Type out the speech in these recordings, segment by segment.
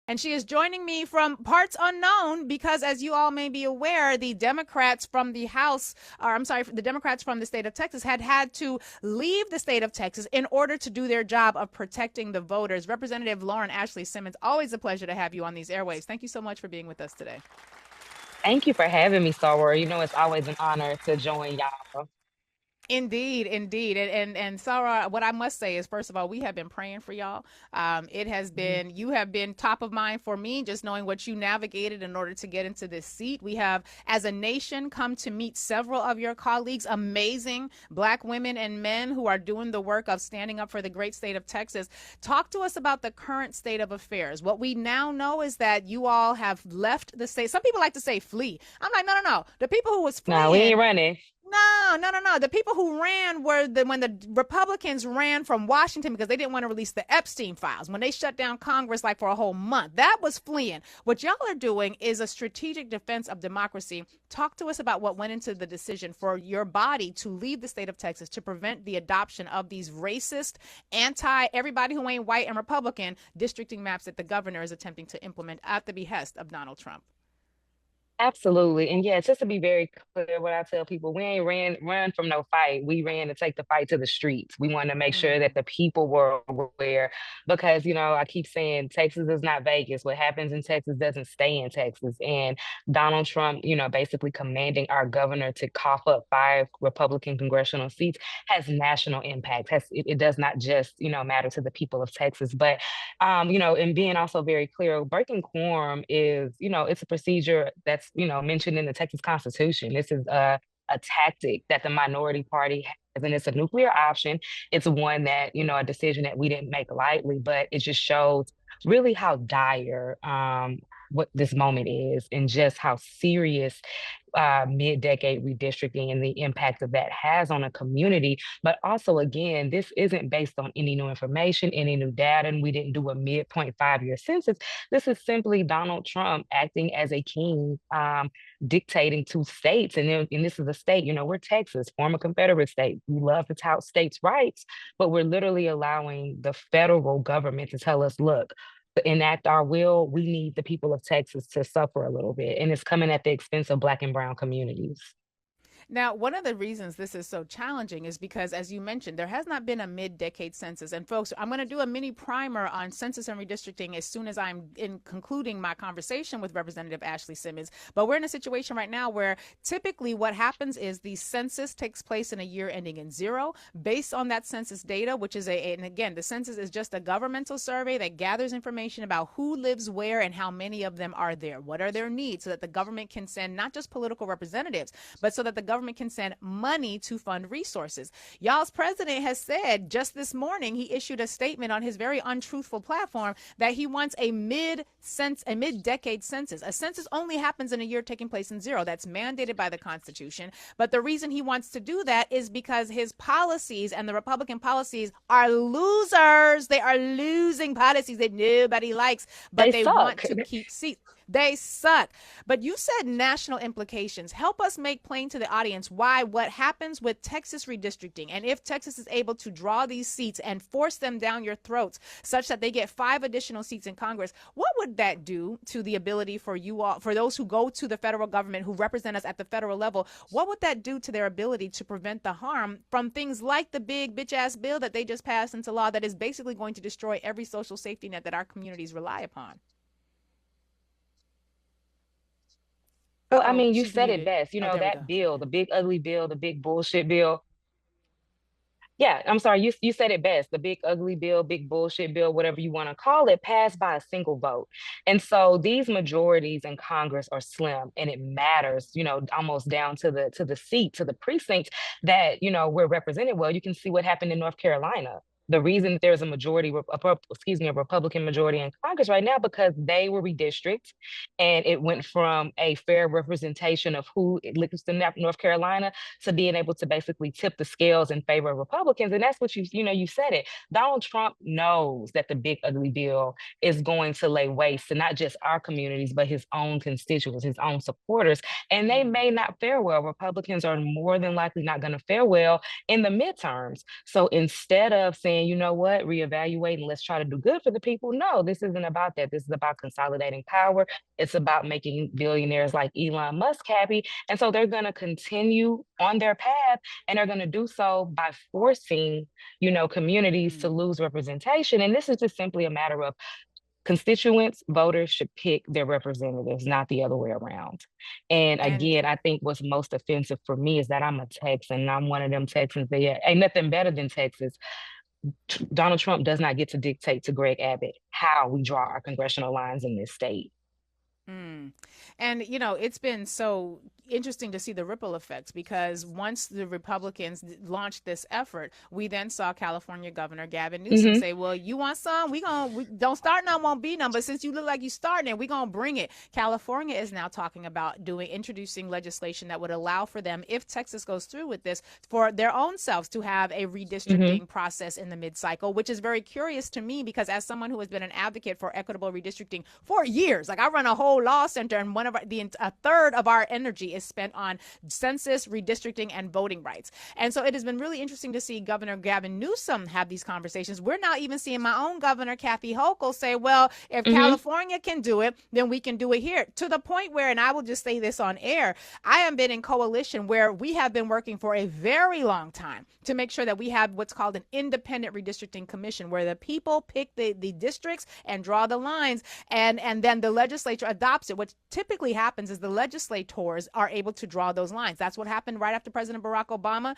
And she is joining me from parts unknown because, as you all may be aware, the Democrats from the House, or I'm sorry, the Democrats from the state of Texas had to leave the state of Texas in order to do their job of protecting the voters. Representative Lauren Ashley Simmons, always a pleasure to have you on these airwaves. Thank you so much for being with us today. Thank you for having me, Sarah. You know, it's always an honor to join y'all. Indeed, indeed. And Sarah, what I must say is, first of all, we have been praying for y'all. It has been, you have been top of mind for me, just knowing what you navigated in order to get into this seat. We have, as a nation, come to meet several of your colleagues, amazing Black women and men who are doing the work of standing up for the great state of Texas. Talk to us about the current state of affairs. What we now know is that you all have left the state. Some people like to say flee. I'm like, no, no, no. The people who was No, we fleeing, ain't running. no, no, no, no. The people who ran were when the Republicans ran from Washington because they didn't want to release the Epstein files. When they shut down Congress like for a whole month, that was fleeing. What y'all are doing is a strategic defense of democracy. Talk to us about what went into the decision for your body to leave the state of Texas to prevent the adoption of these racist, anti everybody who ain't white and Republican districting maps that the governor is attempting to implement at the behest of Donald Trump. Absolutely. And yeah, just to be very clear, what I tell people, we ain't run from no fight. We ran to take the fight to the streets. We wanted to make sure that Mm. the people were aware because, you know, I keep saying Texas is not Vegas. What happens in Texas doesn't stay in Texas. And Donald Trump, you know, basically commanding our governor to cough up 5 Republican congressional seats has national impact. It does not just, you know, matter to the people of Texas, but you know, and being also very clear, breaking quorum is, you know, it's a procedure that's, you know, mentioned in the Texas Constitution. This is a tactic that the minority party has, and it's a nuclear option. It's one that, you know, a decision that we didn't make lightly, but it just shows really how dire what this moment is and just how serious mid-decade redistricting and the impact of that has on a community. But also, again, this isn't based on any new information, any new data, and we didn't do a midpoint 5-year census. This is simply Donald Trump acting as a king, dictating to states. And this is a state, you know, we're Texas, former Confederate state. We love to tout states' rights, but we're literally allowing the federal government to tell us, look, to enact our will, we need the people of Texas to suffer a little bit. And it's coming at the expense of Black and Brown communities. Now, one of the reasons this is so challenging is because, as you mentioned, there has not been a mid decade census. And, folks, I'm going to do a mini primer on census and redistricting as soon as I'm in concluding my conversation with Representative Ashley Simmons. But we're in a situation right now where typically what happens is the census takes place in a year ending in zero. Based on that census data, which is and again, the census is just a governmental survey that gathers information about who lives where and how many of them are there. What are their needs so that the government can send not just political representatives, but so that the government can send money to fund resources. Y'all's president has said just this morning, he issued a statement on his very untruthful platform that he wants a mid-decade census. A census only happens in a year taking place in zero. That's mandated by the Constitution. But the reason he wants to do that is because his policies and the Republican policies are losers. They are losing policies that nobody likes, but They they want suck. to keep seats. They suck. But you said national implications. Help us make plain to the audience why what happens with Texas redistricting, and if Texas is able to draw these seats and force them down your throats such that they get 5 additional seats in Congress, what would that do to the ability for you all, for those who go to the federal government, who represent us at the federal level, what would that do to their ability to prevent the harm from things like the big bitch ass bill that they just passed into law that is basically going to destroy every social safety net that our communities rely upon? Well, I Uh-oh, mean, you she's said it muted. best. You Oh, know, there we that go. bill, the big ugly bill, the big bullshit bill. Yeah, I'm sorry, you said it best. The big ugly bill, big bullshit bill, whatever you want to call it, passed by a single vote. And so these majorities in Congress are slim and it matters, you know, almost down to the seat, to the precinct that, you know, we're represented. Well, you can see what happened in North Carolina. The reason that there's a majority, a Republican majority in Congress right now, because they were redistricted, and it went from a fair representation of who lives in North Carolina to being able to basically tip the scales in favor of Republicans. And that's what you know, you said it. Donald Trump knows that the big ugly bill is going to lay waste to not just our communities, but his own constituents, his own supporters. And they Mm. may not fare well. Republicans are more than likely not going to fare well in the midterms. So instead of saying, saying, you know what, reevaluate and let's try to do good for the people. No, this isn't about that. This is about consolidating power. It's about making billionaires like Elon Musk happy. And so they're going to continue on their path, and they're going to do so by forcing, communities to lose representation. And this is just simply a matter of constituents, voters should pick their representatives, not the other way around. And And again, I think what's most offensive for me is that I'm a Texan, and I'm one of them Texans that ain't nothing better than Texas. Donald Trump does not get to dictate to Greg Abbott how we draw our congressional lines in this state. And, it's been so interesting to see the ripple effects, because once the Republicans launched this effort, we then saw California Governor Gavin Newsom say, well, you want some? We don't start none, won't be none. But since you look like you starting it, we're going to bring it. California is now talking about introducing legislation that would allow for them, if Texas goes through with this, for their own selves to have a redistricting process in the mid-cycle, which is very curious to me, because as someone who has been an advocate for equitable redistricting for years, like I run a whole law center, and a third of our energy is spent on census, redistricting, and voting rights. And so it has been really interesting to see Governor Gavin Newsom have these conversations. We're now even seeing my own governor, Kathy Hochul, say, well, if California can do it, then we can do it here. To the point where, and I will just say this on air, I have been in coalition where we have been working for a very long time to make sure that we have what's called an independent redistricting commission, where the people pick the districts and draw the lines, and then the legislature adopts it. What typically happens is the legislators are able to draw those lines. That's what happened right after President Barack Obama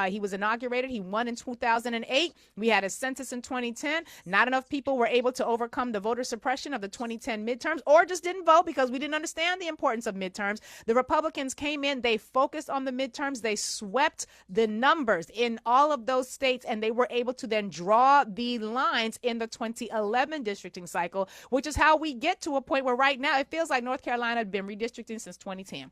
he was inaugurated. He won in 2008. We had a census in 2010. Not enough people were able to overcome the voter suppression of the 2010 midterms, or just didn't vote because we didn't understand the importance of midterms. The Republicans came in, they focused on the midterms, they swept the numbers in all of those states, and they were able to then draw the lines in the 2011 districting cycle, which is how we get to a point where right now it feels like North Carolina had been redistricting since 2010.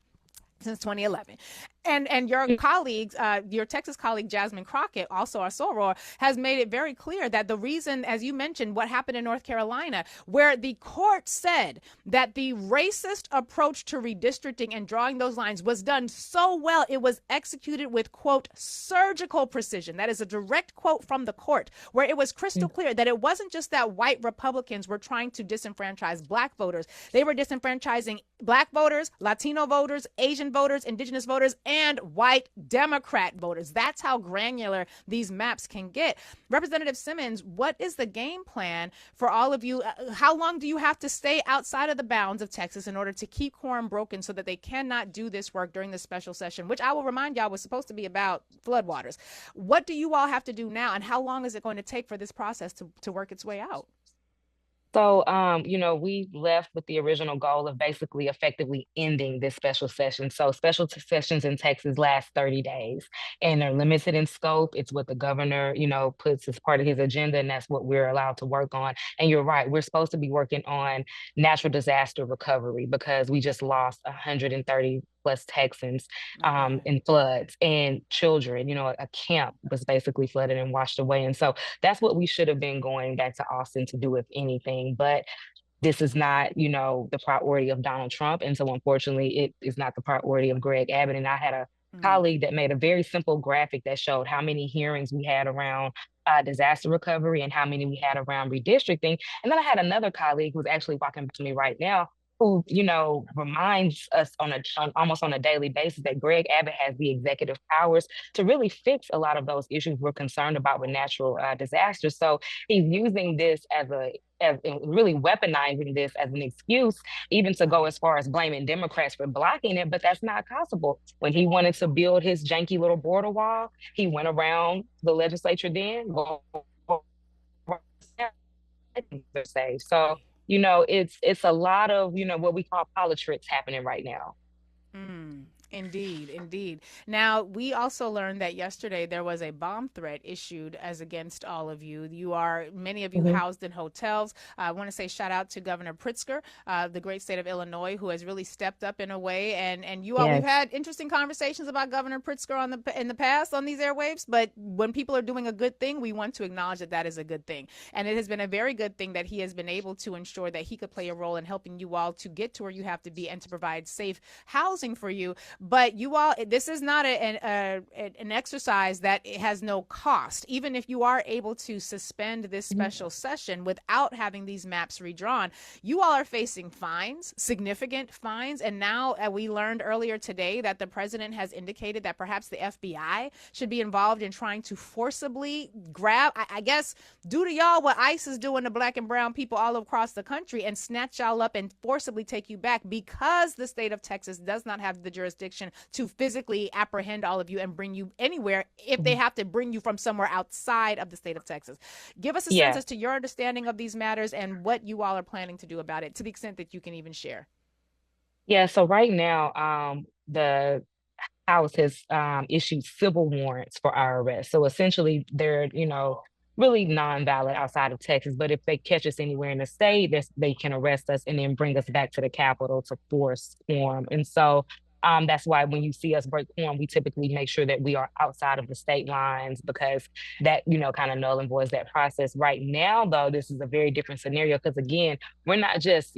Since 2011. And your colleagues, your Texas colleague Jasmine Crockett, also our soror, has made it very clear that the reason, as you mentioned, what happened in North Carolina, where the court said that the racist approach to redistricting and drawing those lines was done so well, it was executed with, quote, surgical precision. That is a direct quote from the court, where it was crystal clear that it wasn't just that white Republicans were trying to disenfranchise black voters. They were disenfranchising black voters, Latino voters, Asian voters, indigenous voters, and white Democrat voters. That's how granular these maps can get. Representative Simmons, what is the game plan for all of you? How long do you have to stay outside of the bounds of Texas in order to keep quorum broken so that they cannot do this work during the special session, which I will remind y'all was supposed to be about floodwaters? What do you all have to do now, and how long is it going to take for this process to work its way out? So, we left with the original goal of basically effectively ending this special session. So, sessions in Texas last 30 days, and they're limited in scope. It's what the governor, puts as part of his agenda, and that's what we're allowed to work on. And you're right, we're supposed to be working on natural disaster recovery, because we just lost 130 plus Texans in floods, and children. A camp was basically flooded and washed away. And so that's what we should have been going back to Austin to do, if anything. But this is not, the priority of Donald Trump. And so unfortunately, it is not the priority of Greg Abbott. And I had a colleague that made a very simple graphic that showed how many hearings we had around disaster recovery and how many we had around redistricting. And then I had another colleague who's actually walking to me right now, who, reminds us almost on a daily basis that Greg Abbott has the executive powers to really fix a lot of those issues we're concerned about with natural disasters. So he's using this as really weaponizing this as an excuse, even to go as far as blaming Democrats for blocking it. But that's not possible. When he wanted to build his janky little border wall, he went around the legislature then. So, it's a lot of, what we call politics happening right now. Indeed, indeed. Now, we also learned that yesterday there was a bomb threat issued as against all of you. Many of you housed in hotels. I want to say shout out to Governor Pritzker, the great state of Illinois, who has really stepped up in a way. And you all, we've had interesting conversations about Governor Pritzker in the past on these airwaves. But when people are doing a good thing, we want to acknowledge that that is a good thing. And it has been a very good thing that he has been able to ensure that he could play a role in helping you all to get to where you have to be and to provide safe housing for you. But you all, this is not an exercise that has no cost. Even if you are able to suspend this special session without having these maps redrawn, you all are facing fines, significant fines. And now we learned earlier today that the president has indicated that perhaps the FBI should be involved in trying to forcibly grab, I guess, do to y'all what ICE is doing to black and brown people all across the country and snatch y'all up and forcibly take you back, because the state of Texas does not have the jurisdiction to physically apprehend all of you and bring you anywhere if they have to bring you from somewhere outside of the state of Texas. Give us a sense Yeah. as to your understanding of these matters and what you all are planning to do about it, to the extent that you can even share. Yeah. So right now, the House has issued civil warrants for our arrest. So essentially, they're, really non-valid outside of Texas. But if they catch us anywhere in the state, they can arrest us and then bring us back to the Capitol to force quorum. And so that's why when you see us break quorum, we typically make sure that we are outside of the state lines, because that, kind of null and voids that process. Right now, though, this is a very different scenario because, again, we're not just,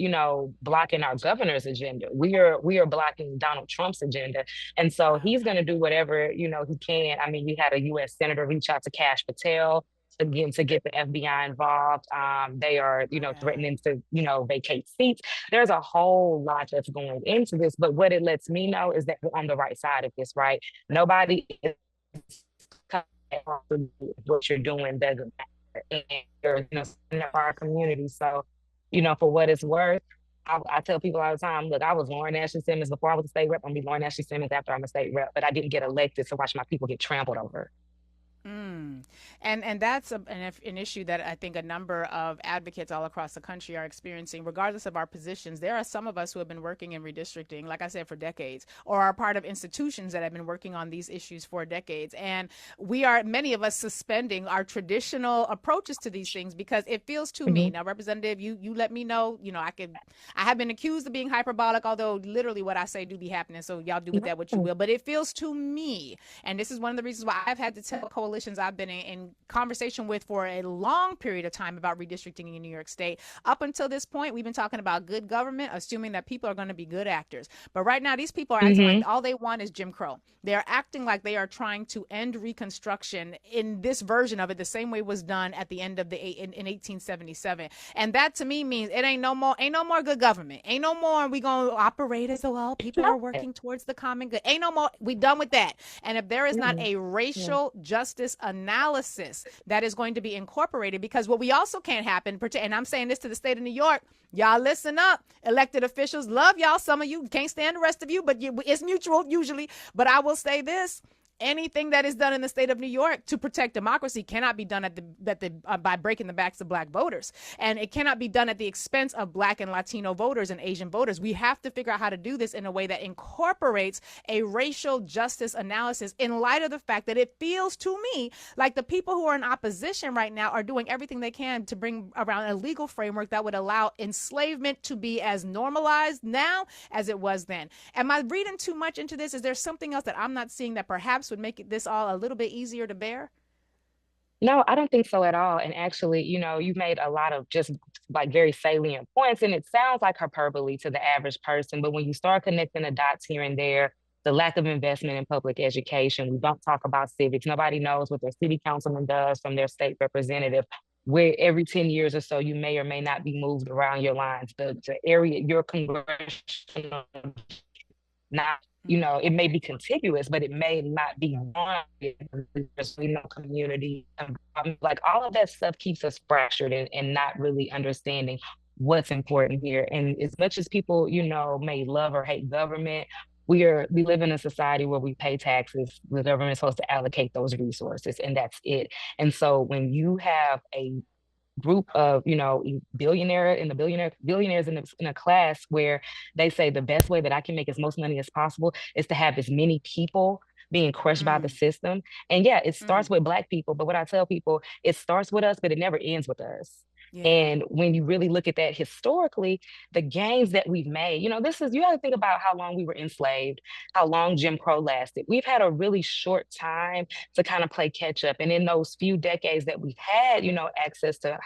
blocking our governor's agenda. We are blocking Donald Trump's agenda. And so Wow. he's going to do whatever, he can. I mean, we had a U.S. Senator reach out to Cash Patel again to get the FBI involved. They are, My God. threatening to, vacate seats. There's a whole lot that's going into this. But what it lets me know is that we're on the right side of this, right? Nobody is what you're doing doesn't matter. And you're, in our community. So, for what it's worth, I tell people all the time, look, I was Lauren Ashley Simmons before I was a state rep. I'm gonna be Lauren Ashley Simmons after I'm a state rep, but I didn't get elected to watch my people get trampled over. Mm. And that's an issue that I think a number of advocates all across the country are experiencing, regardless of our positions. There are some of us who have been working in redistricting, like I said, for decades, or are part of institutions that have been working on these issues for decades. And many of us, suspending our traditional approaches to these things because it feels to me. Mhm. Now, Representative, you let me know. I have been accused of being hyperbolic, although literally what I say do be happening. So y'all do with that what you will. But it feels to me, and this is one of the reasons why I've had to tell coalitions I've been in conversation with for a long period of time about redistricting in New York State. Up until this point, we've been talking about good government, assuming that people are going to be good actors. But right now, these people are acting like Mhm. all they want is Jim Crow. They're acting like they are trying to end Reconstruction in this version of it, the same way it was done at the end of in 1877. And that to me means it ain't no more good government. Ain't no more we gonna operate as though all people are working towards the common good. Ain't no more. We done with that. And if there is not Mm-mm. a Yeah. racial justice analysis that is going to be incorporated, because what we also can't happen, and I'm saying this to the state of New York, y'all listen up. Elected officials, love y'all. Some of you can't stand the rest of you, but it's mutual usually. But I will say this: anything that is done in the state of New York to protect democracy cannot be done by breaking the backs of black voters, and it cannot be done at the expense of black and Latino voters and Asian voters. We have to figure out how to do this in a way that incorporates a racial justice analysis, in light of the fact that it feels to me like the people who are in opposition right now are doing everything they can to bring around a legal framework that would allow enslavement to be as normalized now as it was then. Am I reading too much into this? Is there something else that I'm not seeing that perhaps would make this all a little bit easier to bear? No, I don't think so at all. And actually, you made a lot of just like very salient points, and it sounds like hyperbole to the average person. But when you start connecting the dots here and there, the lack of investment in public education, we don't talk about civics. Nobody knows what their city councilman does from their state representative. Where every 10 years or so, you may or may not be moved around your lines. The area, your congressional not, Mm. it may be contiguous, but it may not be one. There's really no community. Like all of that stuff keeps us fractured and not really understanding what's important here. And as much as people, may love or hate government, we live in a society where we pay taxes. The government's supposed to allocate those resources, and that's it. And so when you have a group of billionaires in a class where they say the best way that I can make as most money as possible is to have as many people being crushed by the Mm. system. And yeah, it starts Mm. with black people, but what I tell people, it starts with us, but it never ends with us. Yeah. And when you really look at that historically, the gains that we've made, this is, you have to think about how long we were enslaved, how long Jim Crow lasted. We've had a really short time to kind of play catch up. And in those few decades that we've had, access to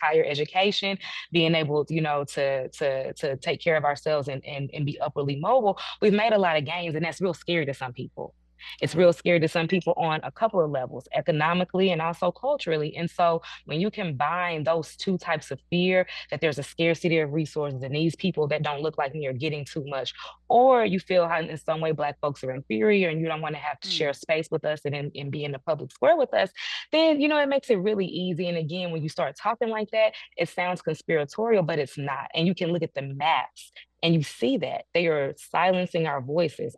higher education, being able, to take care of ourselves and be upwardly mobile, we've made a lot of gains. And that's real scary to some people. It's Right. real scary to some people on a couple of levels, economically and also culturally. And so when you combine those two types of fear, that there's a scarcity of resources and these people that don't look like me are getting too much, or you feel how in some way Black folks are inferior and you don't want to have to Mm. share space with us and be in the public square with us, then, it makes it really easy. And again, when you start talking like that, it sounds conspiratorial, but it's not. And you can look at the maps and you see that they are silencing our voices.